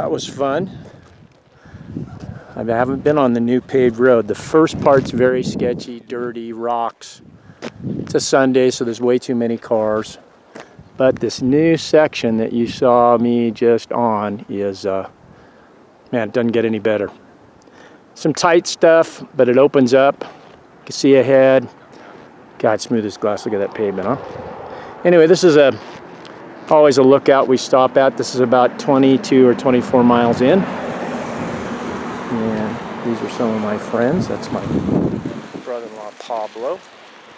that was fun. I haven't been on the new paved road. The first part's very sketchy, dirty, rocks. It's a Sunday, so there's way too many cars. But this new section that you saw me just on is, man, it doesn't get any better. Some tight stuff, but it opens up. You can see ahead. God, smooth as glass. Look at that pavement, huh? Anyway, this is always a lookout we stop at. This is about 22 or 24 miles in. And these are some of my friends. That's my brother-in-law, Pablo,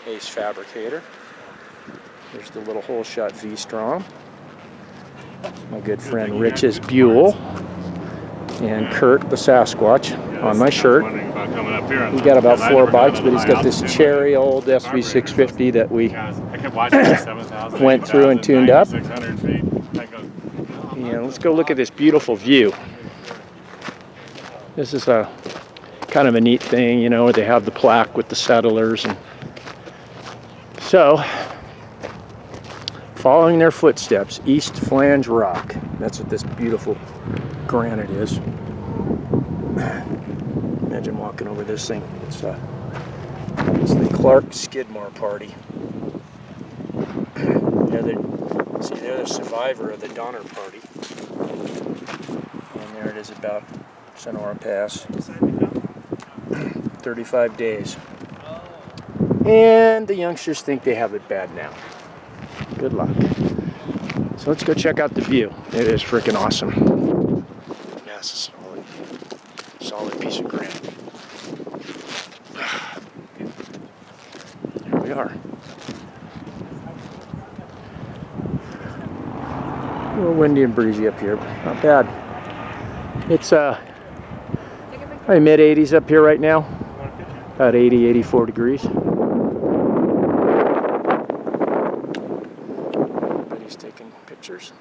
ace fabricator. There's the little Holeshot V-Strom. My good friend Rich's Buell. And Kurt, the Sasquatch, on my shirt. He's got about 4 bikes, but he's got this cherry old SV-650 that we went through and tuned up. And let's go look at this beautiful view. This is a kind of a neat thing, you know, where they have the plaque with the settlers. And so, following their footsteps, East Flange Rock. That's what this beautiful granite is. Imagine walking over this thing. It's the Clark Skidmore party. They're the survivor of the Donner Party. And there it is about Sonora Pass. 35 days. And the youngsters think they have it bad now. Good luck. So let's go check out the view. It is freaking awesome. That's a solid piece of granite. Here we are. A little windy and breezy up here, but not bad. It's probably mid-80s up here right now. About 80, 84 degrees. Everybody's taking pictures.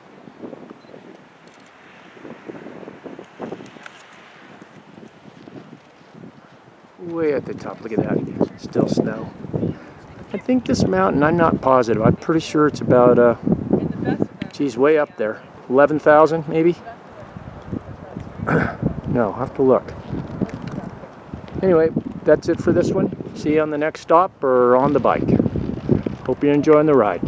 Way at the top, look at that. Still snow. I think this mountain, I'm not positive. I'm pretty sure it's about, geez, way up there. 11,000 maybe? No, I'll have to look. Anyway, that's it for this one. See you on the next stop or on the bike. Hope you're enjoying the ride.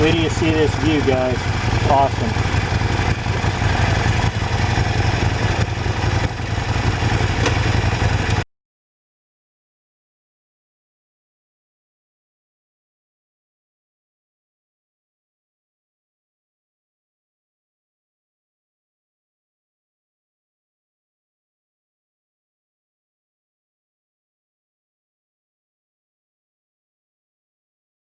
Wait till you see this view, guys. Awesome.